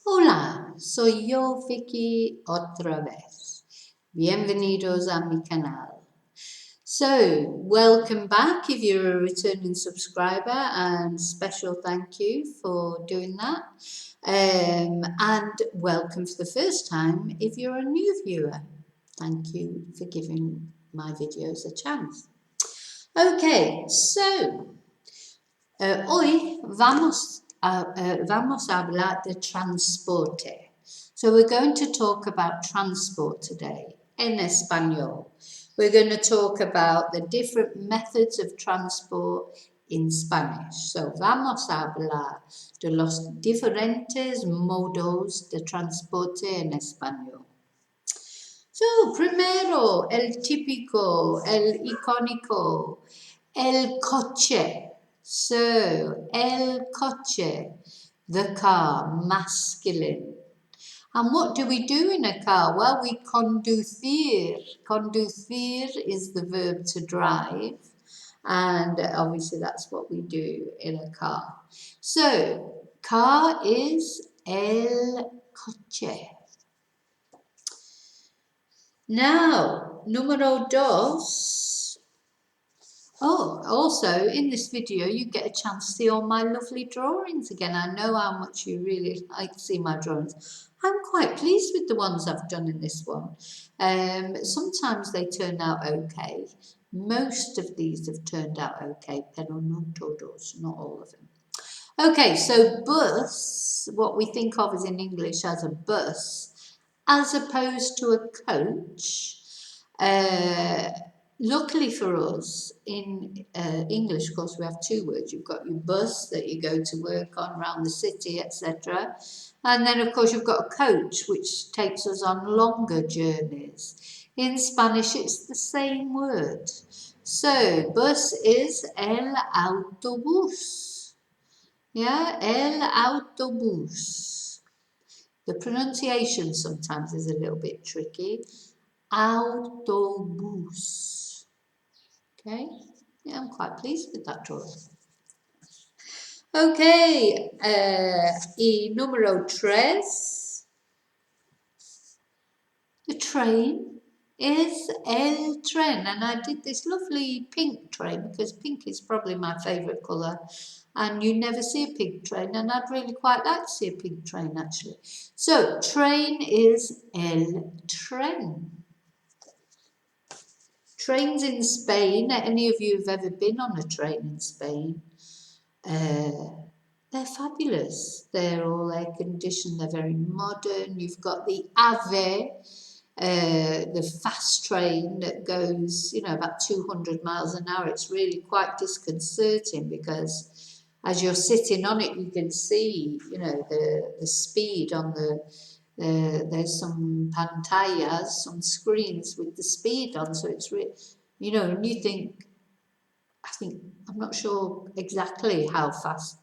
Hola, soy yo, Vicky, otra vez. Bienvenidos a mi canal. So, welcome back if you're a returning subscriber, and special thank you for doing that. And welcome for the first time if you're a new viewer. Thank you for giving my videos a chance. Okay, so hoy vamos a hablar de transporte. So we're going to talk about transport today en español. We're going to talk about the different methods of transport in Spanish. So vamos a hablar de los diferentes modos de transporte en español. So, primero, el típico, el icónico, el coche. So, el coche, the car, masculine. And what do we do in a car? Well, we conducir. Conducir is the verb to drive. And obviously that's what we do in a car. So, car is el coche. Now, número dos. Oh, also in this video, you get a chance to see all my lovely drawings again. I know how much you really like to see my drawings. I'm quite pleased with the ones I've done in this one. Sometimes they turn out okay. Most of these have turned out okay, pero no todos, not all of them. Okay, so bus, what we think of as in English as a bus, as opposed to a coach. Luckily for us, in English, of course, we have two words. You've got your bus that you go to work on around the city, etc. And then, of course, you've got a coach, which takes us on longer journeys. In Spanish, it's the same word. So, bus is el autobús. Yeah, el autobús. The pronunciation sometimes is a little bit tricky. Autobús. Okay, yeah, I'm quite pleased with that drawing. Okay, y número tres. The train is el tren, and I did this lovely pink train because pink is probably my favourite colour, and you never see a pink train, and I'd really quite like to see a pink train actually. So train is el tren. Trains in Spain, any of you have ever been on a train in Spain? They're fabulous. They're all air conditioned, they're very modern. You've got the AVE, the fast train that goes, about 200 miles an hour. It's really quite disconcerting because as you're sitting on it, you can see, the speed on there's some pantallas, some screens with the speed on. So it's really, and you think, I'm not sure exactly how fast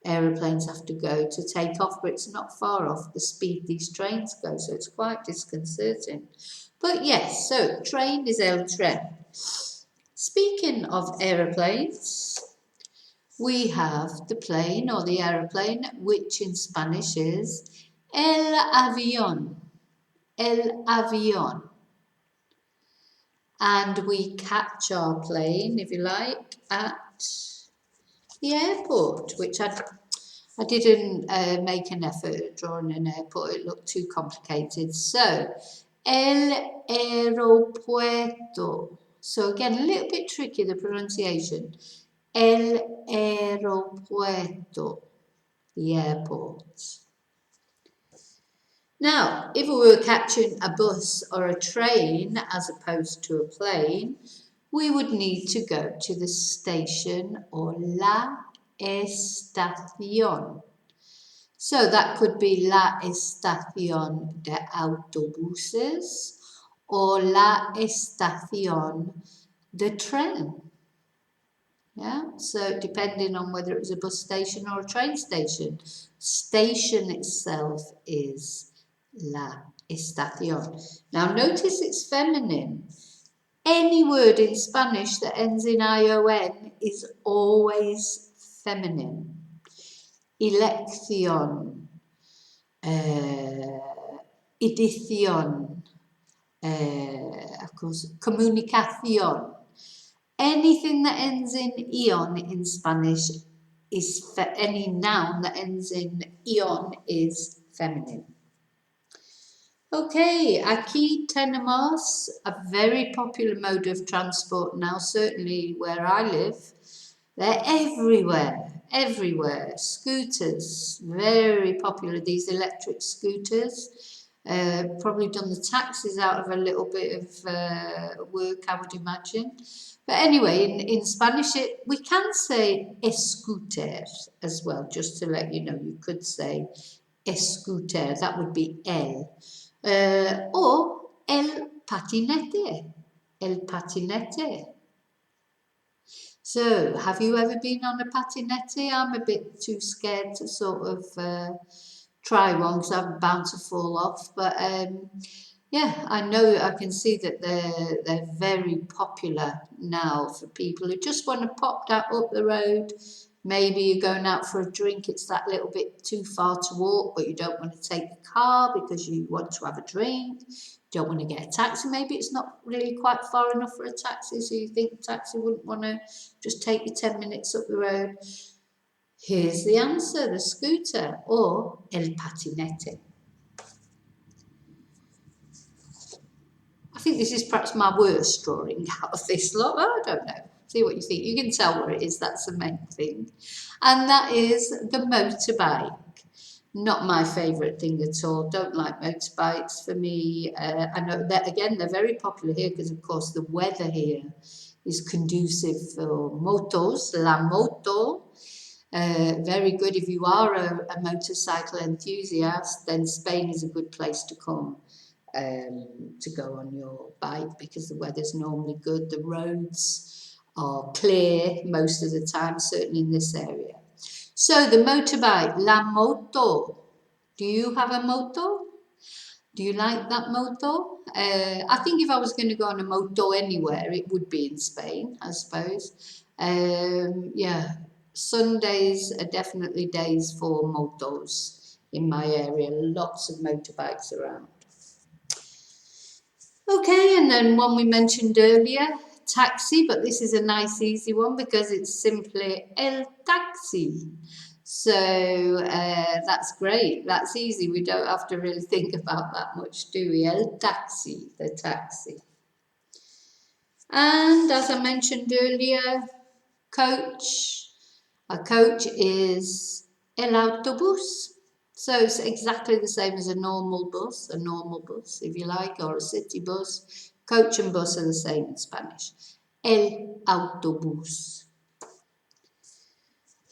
aeroplanes have to go to take off, but it's not far off the speed these trains go, so it's quite disconcerting. But yes, so train is el tren. Speaking of aeroplanes, we have the plane or the aeroplane, which in Spanish is el avión. El avión. And we catch our plane, if you like, at the airport, which I didn't make an effort at drawing an airport. It looked too complicated. So, el aeropuerto. So again, a little bit tricky, the pronunciation. El aeropuerto, the airport. Now, if we were catching a bus or a train as opposed to a plane, we would need to go to the station or la estación. So that could be la estación de autobuses or la estación de tren. Yeah, so depending on whether it was a bus station or a train station. Station itself is la estación. Now notice it's feminine. Any word in Spanish that ends in ion is always feminine. Elección, edición, of course, comunicación. Anything that ends in ion in Spanish is any noun that ends in ion is feminine. Okay, aquí tenemos a very popular mode of transport now, certainly where I live. They're everywhere. Scooters, very popular, these electric scooters. Probably done the taxis out of a little bit of work, I would imagine. But anyway, in Spanish, we can say scooter as well, just to let you know. You could say scooter, that would be el. Or el patinete. El patinete. So, have you ever been on a patinette? I'm a bit too scared to sort of try one because I'm bound to fall off. But yeah, I can see that they're very popular now for people who just want to pop that up the road. Maybe you're going out for a drink, it's that little bit too far to walk, but you don't want to take the car because you want to have a drink. You don't want to get a taxi. Maybe it's not really quite far enough for a taxi, so you think the taxi wouldn't want to just take you 10 minutes up the road. Here's the answer, the scooter or el patinete. I think this is perhaps my worst drawing out of this lot. I don't know. See what you think. You can tell where it is. That's the main thing. And that is the motorbike. Not my favourite thing at all. Don't like motorbikes. For me, I know that again, they're very popular here because, of course, the weather here is conducive for motos, la moto. Very good if you are a motorcycle enthusiast, then Spain is a good place to come. To go on your bike because the weather's normally good, the roads are clear most of the time, certainly in this area. So the motorbike, la moto. Do you have a moto? Do you like that moto? I think if I was going to go on a moto anywhere, it would be in Spain, I suppose. Yeah, Sundays are definitely days for motos in my area. Lots of motorbikes around. Okay, and then one we mentioned earlier, taxi, but this is a nice easy one because it's simply el taxi. So that's great, that's easy. We don't have to really think about that much, do we? El taxi, the taxi. And as I mentioned earlier, coach. A coach is el autobús. So it's exactly the same as a normal bus, if you like, or a city bus. Coach and bus are the same in Spanish. El autobús.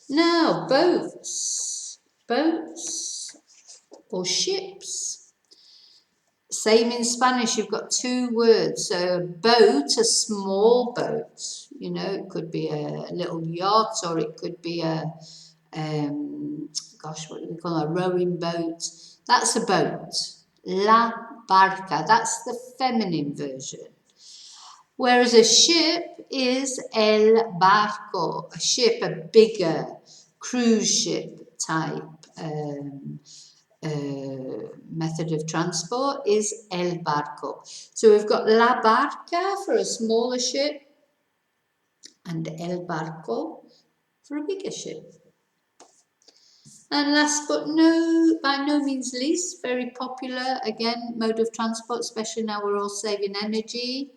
Now, boats. Boats or ships. Same in Spanish, you've got two words. So a boat, a small boat, you know, it could be a little yacht or it could be a what do we call it? A rowing boat. That's a boat. La barca. That's the feminine version. Whereas a ship is el barco. A ship, a bigger cruise ship type method of transport is el barco. So we've got la barca for a smaller ship and el barco for a bigger ship. And last but by no means least, very popular, again, mode of transport, especially now we're all saving energy,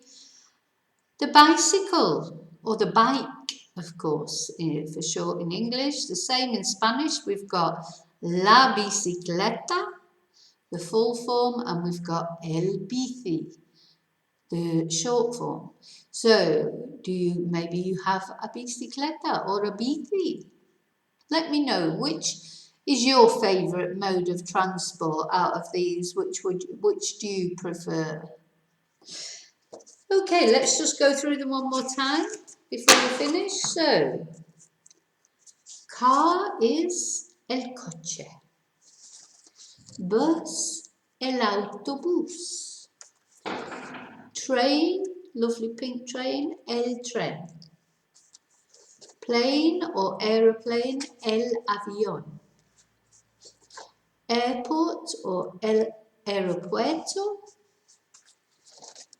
the bicycle, or the bike, of course, for short in English. The same in Spanish, we've got la bicicleta, the full form, and we've got el bici, the short form. So, maybe you have a bicicleta or a bici? Let me know which is your favourite mode of transport out of these. Which do you prefer? Okay, let's just go through them one more time before we finish. So, car is el coche. Bus, el autobús. Train, lovely pink train, el tren. Plane or aeroplane, el avión. airport or el aeropuerto,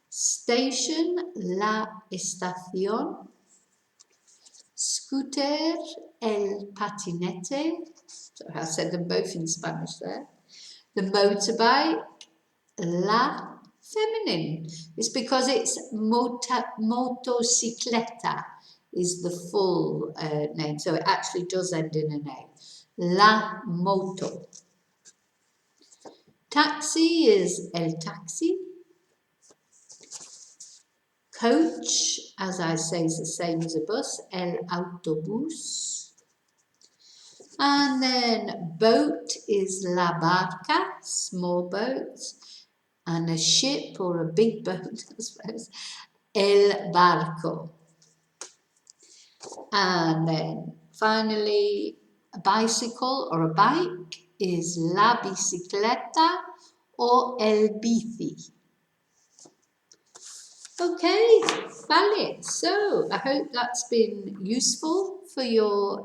station, la estación, scooter, el patinete, so I said them both in Spanish there, the motorbike, la feminine. It's because it's motocicleta is the full name, so it actually does end in an A. La moto. Taxi is el taxi. Coach, as I say, is the same as a bus, el autobús. And then boat is la barca, small boat. And a ship or a big boat, I suppose, el barco. And then finally, a bicycle or a bike is la bicicleta or el bici. Okay, vale. So I hope that's been useful for your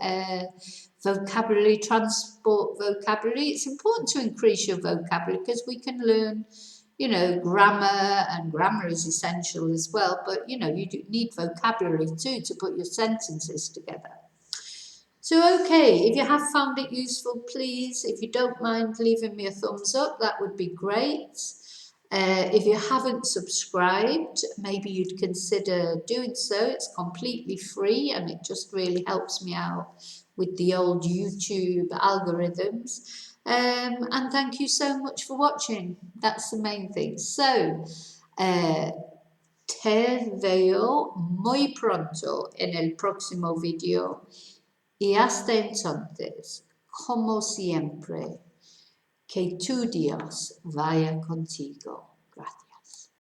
vocabulary, transport vocabulary. It's important to increase your vocabulary because we can learn, you know, grammar, and grammar is essential as well. But, you know, you do need vocabulary too to put your sentences together. So, okay, if you have found it useful, please, if you don't mind leaving me a thumbs up, that would be great. If you haven't subscribed, maybe you'd consider doing so. It's completely free and it just really helps me out with the old YouTube algorithms. And thank you so much for watching. That's the main thing. So, te veo muy pronto en el próximo video. Y hasta entonces, como siempre, que tu Dios vaya contigo. Gracias.